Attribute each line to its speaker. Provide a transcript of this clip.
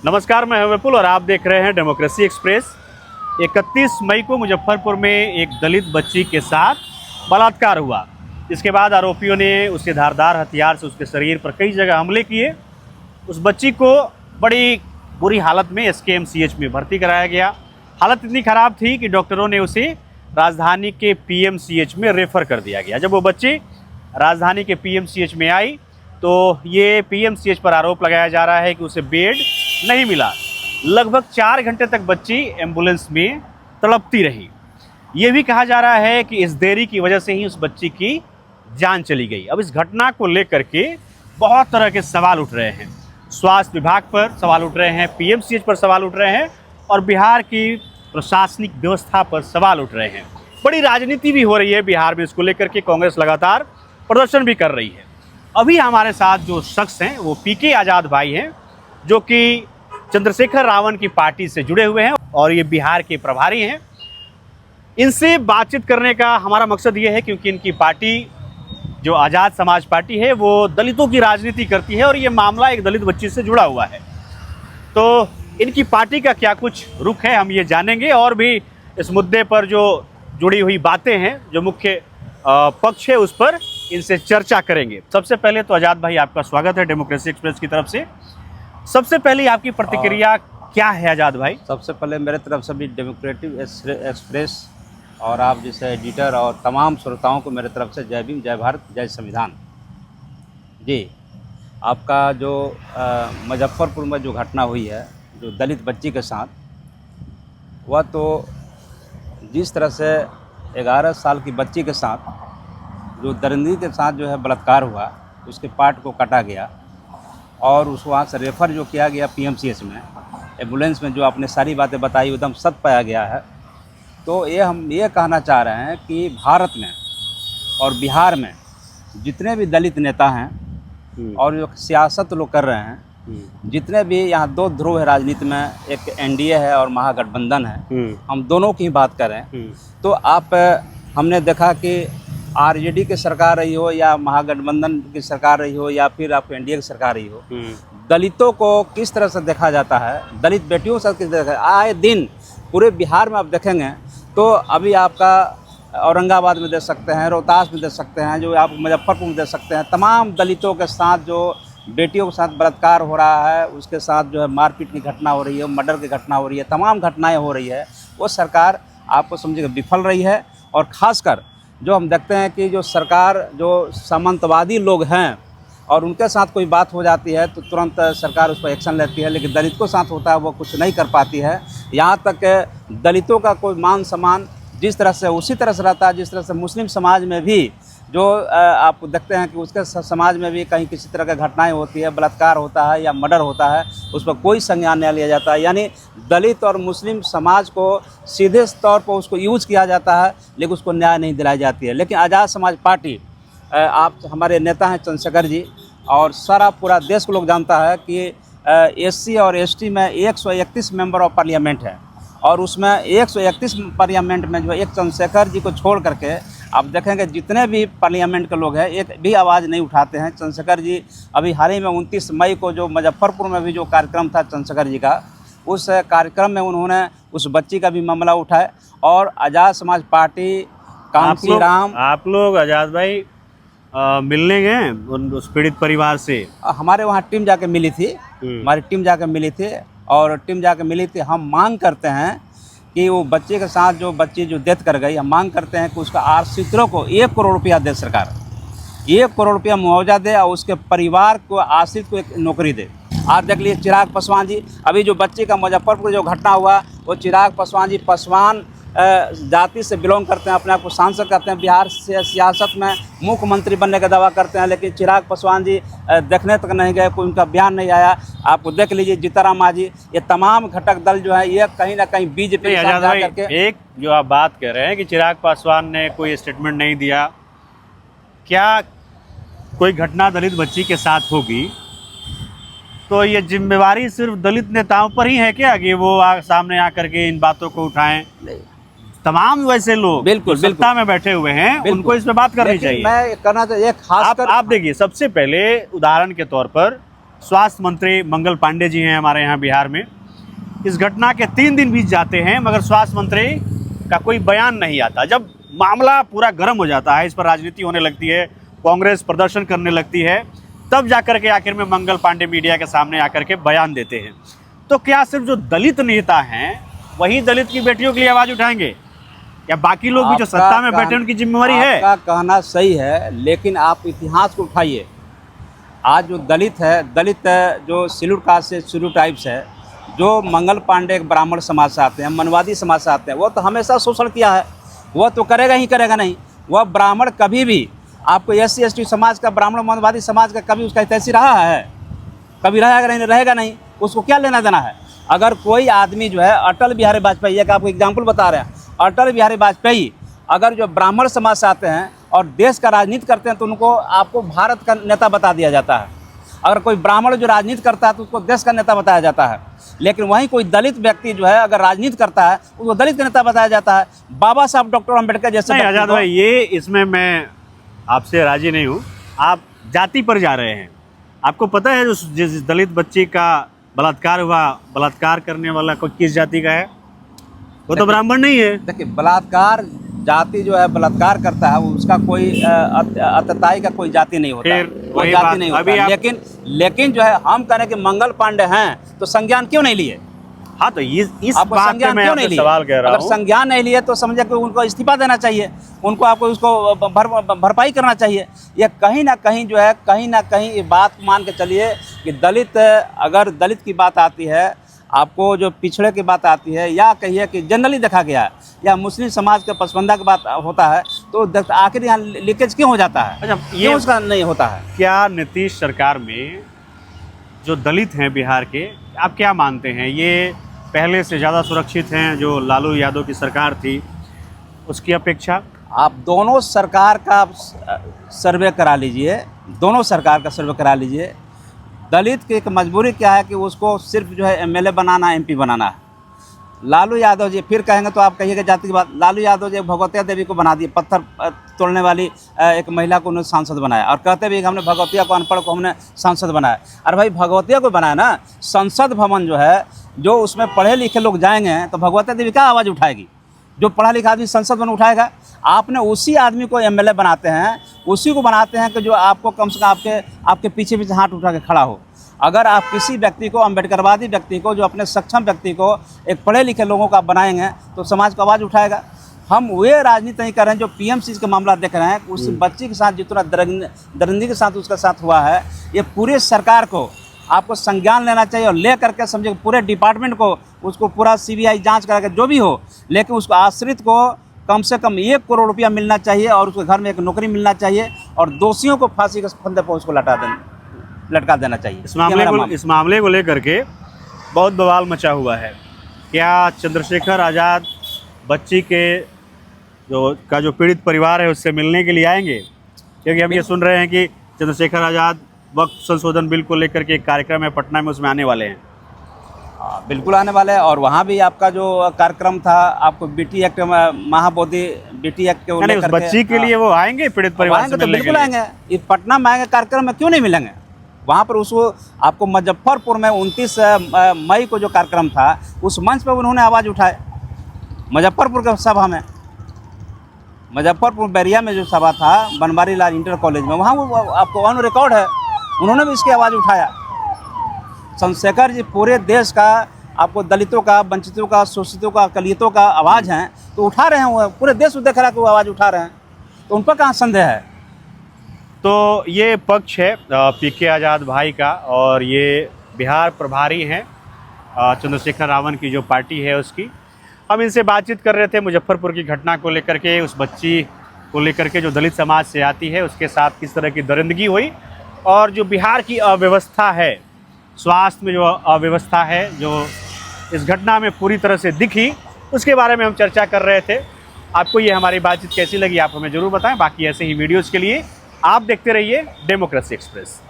Speaker 1: नमस्कार, मैं हूं विपुल और आप देख रहे हैं डेमोक्रेसी एक्सप्रेस। 31 मई को मुजफ्फरपुर में एक दलित बच्ची के साथ बलात्कार हुआ। इसके बाद आरोपियों ने उसे धारदार हथियार से उसके शरीर पर कई जगह हमले किए। उस बच्ची को बड़ी बुरी हालत में SKMCH में भर्ती कराया गया। हालत इतनी ख़राब थी कि डॉक्टरों ने उसे राजधानी के PMCH में रेफ़र कर दिया गया। जब वो बच्ची राजधानी के PMCH में आई तो ये PMCH पर आरोप लगाया जा रहा है कि उसे बेड नहीं मिला। लगभग 4 घंटे तक बच्ची एम्बुलेंस में तड़पती रही। ये भी कहा जा रहा है कि इस देरी की वजह से ही उस बच्ची की जान चली गई। अब इस घटना को लेकर के बहुत तरह के सवाल उठ रहे हैं। स्वास्थ्य विभाग पर सवाल उठ रहे हैं, PMCH पर सवाल उठ रहे हैं और बिहार की प्रशासनिक व्यवस्था पर सवाल उठ रहे हैं। बड़ी राजनीति भी हो रही है बिहार में। इसको लेकर के कांग्रेस लगातार प्रदर्शन भी कर रही है। अभी हमारे साथ जो शख्स हैं वो PK आज़ाद भाई हैं, जो कि चंद्रशेखर रावण की पार्टी से जुड़े हुए हैं और ये बिहार के प्रभारी हैं। इनसे बातचीत करने का हमारा मकसद ये है क्योंकि इनकी पार्टी जो आज़ाद समाज पार्टी है वो दलितों की राजनीति करती है और ये मामला एक दलित बच्ची से जुड़ा हुआ है। तो इनकी पार्टी का क्या कुछ रुख है हम ये जानेंगे और भी इस मुद्दे पर जो जुड़ी हुई बातें हैं, जो मुख्य पक्ष है, उस पर इनसे चर्चा करेंगे। सबसे पहले तो आज़ाद भाई आपका स्वागत है डेमोक्रेसी एक्सप्रेस की तरफ से। सबसे पहले आपकी प्रतिक्रिया क्या है आज़ाद भाई?
Speaker 2: सबसे पहले मेरे तरफ से भी डेमोक्रेटिक एक्सप्रेस और आप जैसे एडिटर और तमाम श्रोताओं को मेरे तरफ से जय भीम, जय भारत, जय संविधान। जी, आपका जो मुजफ्फरपुर में जो घटना हुई है जो दलित बच्ची के साथ, वह तो जिस तरह से 11 साल की बच्ची के साथ जो दरिंदगी के साथ जो है बलात्कार हुआ, उसके पार्ट को काटा गया और उस वहाँ से रेफ़र जो किया गया PMCH में, एम्बुलेंस में जो आपने सारी बातें बताई एकदम सत्य पाया गया है। तो ये हम ये कहना चाह रहे हैं कि भारत में और बिहार में जितने भी दलित नेता हैं और जो सियासत लोग कर रहे हैं, जितने भी यहाँ दो ध्रुव है राजनीति में, एक NDA है और महागठबंधन है, हम दोनों की बात करें तो आप हमने देखा कि RJD की सरकार रही हो या महागठबंधन की सरकार रही हो या फिर आप NDA की सरकार रही हो, दलितों को किस तरह से देखा जाता है, दलित बेटियों से किस तरह से आए दिन पूरे बिहार में आप देखेंगे तो अभी आपका औरंगाबाद में देख सकते हैं, रोहतास में देख सकते हैं, जो आप मुजफ्फरपुर में देख सकते हैं, तमाम दलितों के साथ जो बेटियों के साथ बलात्कार हो रहा है, उसके साथ जो है मारपीट की घटना हो रही है, मर्डर की घटना हो रही है, तमाम घटनाएं हो रही है। वो सरकार आपको समझिए विफल रही है। और ख़ासकर जो हम देखते हैं कि जो सरकार जो सामंतवादी लोग हैं और उनके साथ कोई बात हो जाती है तो तुरंत सरकार उस पर एक्शन लेती है, लेकिन दलित के साथ होता है वो कुछ नहीं कर पाती है। यहाँ तक दलितों का कोई मान सम्मान जिस तरह से उसी तरह से रहता है जिस तरह से मुस्लिम समाज में भी जो आप देखते हैं कि उसके समाज में भी कहीं किसी तरह की घटनाएं होती है, बलात्कार होता है या मर्डर होता है, उस पर कोई संज्ञान नहीं लिया जाता है। यानी दलित और मुस्लिम समाज को सीधे तौर पर उसको यूज़ किया जाता है लेकिन उसको न्याय नहीं दिलाई जाती है। लेकिन आज़ाद समाज पार्टी, आप हमारे नेता हैं चंद्रशेखर जी, और सारा पूरा देश को लोग जानता है कि SC और ST में 131 मेंबर ऑफ पार्लियामेंट है और उसमें 131 पार्लियामेंट में जो एक चंद्रशेखर जी को छोड़ करके आप देखेंगे जितने भी पार्लियामेंट के लोग हैं एक भी आवाज़ नहीं उठाते हैं। चंद्रशेखर जी अभी हाल ही में 29 मई को जो मुजफ्फरपुर में भी जो कार्यक्रम था चंद्रशेखर जी का, उस कार्यक्रम में उन्होंने उस बच्ची का भी मामला उठाया और आज़ाद समाज पार्टी कांसी राम।
Speaker 1: आप लोग आज़ाद भाई मिलने गए उस पीड़ित परिवार से?
Speaker 2: हमारे वहाँ टीम जाके मिली थी, हमारी टीम जाके मिली थी और टीम जाके मिली थी। हम मांग करते हैं कि वो बच्चे के साथ जो बच्ची जो डेथ कर गई, हम मांग करते हैं कि उसका आश्रितों को 1 करोड़ रुपया दे सरकार, 1 करोड़ रुपया मुआवजा दे और उसके परिवार को आश्रित को एक नौकरी दे। आप देख लीजिए चिराग पासवान जी, अभी जो बच्ची का मुजफ्फरपुर जो घटना हुआ वो चिराग पासवान जी पासवान जाति से बिलोंग करते हैं, अपने आप को सांसद करते हैं, बिहार से सियासत में मुख्यमंत्री बनने का दावा करते हैं, लेकिन चिराग पासवान जी देखने तक नहीं गए, कोई उनका बयान नहीं आया। आप देख लीजिए जीताराम मांझी, ये तमाम घटक दल जो है ये कहीं ना कहीं BJP के साथ जाकर के।
Speaker 1: एक जो आप बात कर रहे हैं कि चिराग पासवान ने कोई स्टेटमेंट नहीं दिया, क्या कोई घटना दलित बच्ची के साथ होगी तो ये जिम्मेवारी सिर्फ दलित नेताओं पर ही है क्या कि वो सामने आकर के इन बातों को उठाएं? तमाम वैसे लोग
Speaker 2: बिल्कुल
Speaker 1: सत्ता में बैठे हुए हैं, उनको इस पे बात करनी चाहिए।
Speaker 2: मैं करना चाहिए खासकर
Speaker 1: आप देखिए, सबसे पहले उदाहरण के तौर पर स्वास्थ्य मंत्री मंगल पांडे जी हैं हमारे यहाँ बिहार में। इस घटना के 3 दिन बीत जाते हैं मगर स्वास्थ्य मंत्री का कोई बयान नहीं आता। जब मामला पूरा गर्म हो जाता है, इस पर राजनीति होने लगती है, कांग्रेस प्रदर्शन करने लगती है, तब जाकर के आखिर में मंगल पांडे मीडिया के सामने आकर के बयान देते हैं। तो क्या सिर्फ जो दलित नेता हैं वही दलित की बेटियों के लिए आवाज़ उठाएंगे या बाकी लोग भी जो सत्ता में बैठे उनकी जिम्मेवारी है?
Speaker 2: आपका कहना सही है, लेकिन आप इतिहास को उठाइए। आज जो दलित है, दलित जो शेड्यूल कास्ट से शेड्यूल टाइप्स है, जो मंगल पांडे एक ब्राह्मण समाज से आते हैं, मनवादी समाज से आते हैं, वो तो हमेशा शोषण किया है, वह तो करेगा ही करेगा नहीं। वह ब्राह्मण कभी भी आपको SC ST समाज का, ब्राह्मण मनवादी समाज का कभी उसका हितैषी रहा है? कभी रहेगा नहीं। उसको क्या लेना देना है? अगर कोई आदमी जो है अटल बिहारी वाजपेयी, एक आपको एग्जाम्पल बता रहे हैं, अटल बिहारी वाजपेयी अगर जो ब्राह्मण समाज से आते हैं और देश का राजनीति करते हैं तो उनको आपको भारत का नेता बता दिया जाता है। अगर कोई ब्राह्मण जो राजनीति करता है तो उसको देश का नेता बताया जाता है। लेकिन वहीं कोई दलित व्यक्ति जो है अगर राजनीति करता है उसको दलित का नेता बताया जाता है। बाबा साहब डॉक्टर अम्बेडकर जैसे।
Speaker 1: आजाद भाई, ये इसमें मैं आपसे राजी नहीं हूँ। आप जाति पर जा रहे हैं। आपको पता है जो जिस दलित बच्ची का बलात्कार हुआ, बलात्कार करने वाला कोई किस जाति का है? वो तो ब्राह्मण नहीं है।
Speaker 2: देखिए, बलात्कार जाति जो है बलात्कार करता है उसका कोई अतताई का कोई जाति नहीं होता, कोई जाति नहीं होता। लेकिन जो है हम कह रहे हैं कि मंगल पांडे हैं तो संज्ञान क्यों नहीं लिए?
Speaker 1: हाँ, तो इस बात पे मैं आपसे सवाल कह रहा हूँ।
Speaker 2: अगर संज्ञान नहीं लिए तो समझे कि उनको इस्तीफा देना चाहिए, उनको आपको उसको भरपाई करना चाहिए। ये कहीं ना कहीं जो है, कहीं ना कहीं ये बात मान के चलिए कि दलित, अगर दलित की बात आती है, आपको जो पिछड़े की बात आती है, या कहिए कि जनरली देखा गया है, या मुस्लिम समाज के पसमानदा की बात होता है, तो आखिर यहाँ लीकेज क्यों हो जाता है?
Speaker 1: अच्छा,
Speaker 2: ये उसका नहीं होता है।
Speaker 1: क्या नीतीश सरकार में जो दलित हैं बिहार के, आप क्या मानते हैं, ये पहले से ज़्यादा सुरक्षित हैं जो लालू यादव की सरकार थी उसकी अपेक्षा?
Speaker 2: आप दोनों सरकार का सर्वे करा लीजिए, दोनों सरकार का सर्वे करा लीजिए। दलित की एक मजबूरी क्या है कि उसको सिर्फ जो है MLA बनाना, MP बनाना है। लालू यादव जी, फिर कहेंगे तो आप कहिएगा जाति की बात, लालू यादव जी भगवतिया देवी को बना दिए, पत्थर तोड़ने वाली एक महिला को उन्होंने सांसद बनाया, और कहते भी कि हमने भगवतिया को, अनपढ़ को हमने सांसद बनाया। अरे भाई, भगवतिया को बनाया ना, संसद भवन जो है, जो उसमें पढ़े लिखे लोग जाएंगे तो भगवतिया देवी क्या आवाज़ उठाएगी? जो पढ़ा लिखा आदमी संसद भवन उठाएगा। आपने उसी आदमी को MLA बनाते हैं, उसी को बनाते हैं कि जो आपको कम से कम आपके पीछे हाथ उठा के खड़ा हो। अगर आप किसी व्यक्ति को, अम्बेडकरवादी व्यक्ति को, जो अपने सक्षम व्यक्ति को, एक पढ़े लिखे लोगों का बनाएंगे तो समाज को आवाज़ उठाएगा। हम वे राजनीति नहीं कर रहे हैं जो PMC का मामला देख रहे हैं। उस बच्ची के साथ जितना दरिंदगी के साथ उसके साथ हुआ है, ये पूरे सरकार को आपको संज्ञान लेना चाहिए और ले करके समझे पूरे डिपार्टमेंट को, उसको पूरा CBI जांच करके जो भी हो, लेकिन उसको आश्रित को कम से कम 1 करोड़ रुपया मिलना चाहिए और उसके घर में एक नौकरी मिलना चाहिए और दोषियों को फांसी के फंदे पर उसको लटका देना चाहिए।
Speaker 1: इस मामले को लेकर के बहुत बवाल मचा हुआ है। क्या चंद्रशेखर आज़ाद बच्ची के जो पीड़ित परिवार है उससे मिलने के लिए आएंगे? क्योंकि हम ये सुन रहे हैं कि चंद्रशेखर आज़ाद वक्त संशोधन बिल को लेकर के एक कार्यक्रम है पटना में, उसमें आने वाले हैं।
Speaker 2: बिल्कुल आने वाले हैं। और वहाँ भी आपका जो कार्यक्रम था, आपको BT act, Mahabodhi BT act के
Speaker 1: उस बच्ची के लिए वो आएंगे पीड़ित परिवार से?
Speaker 2: तो बिल्कुल आएंगे। इस पटना में आएंगे, कार्यक्रम में क्यों नहीं मिलेंगे? वहाँ पर उसको आपको मुजफ्फरपुर में 29 मई को जो कार्यक्रम था उस मंच पर उन्होंने आवाज़ उठाए। मुजफ्फरपुर के सभा में, मुजफ्फरपुर बैरिया में जो सभा था बनवारी लाल इंटर कॉलेज में, वहाँ वो आपको ऑन रिकॉर्ड है, उन्होंने भी इसकी आवाज़ उठाया। चंद्रशेखर जी पूरे देश का, आपको दलितों का, वंचितों का, शोषितों का, अकलियतों का आवाज़ हैं, तो उठा रहे हैं। वो पूरे देश को देख रहा है कि वो आवाज़ उठा रहे हैं, तो उन पर कहाँ संदेह है?
Speaker 1: तो ये पक्ष है PK आज़ाद भाई का, और ये बिहार प्रभारी हैं चंद्रशेखर रावण की जो पार्टी है उसकी। हम इनसे बातचीत कर रहे थे मुजफ्फरपुर की घटना को लेकर के, उस बच्ची को लेकर के जो दलित समाज से आती है उसके साथ किस तरह की दरिंदगी हुई, और जो बिहार की अव्यवस्था है, स्वास्थ्य में जो अव्यवस्था है जो इस घटना में पूरी तरह से दिखी, उसके बारे में हम चर्चा कर रहे थे। आपको ये हमारी बातचीत कैसी लगी आप हमें ज़रूर बताएं। बाकी ऐसे ही वीडियोज़ के लिए आप देखते रहिए डेमोक्रेसी एक्सप्रेस।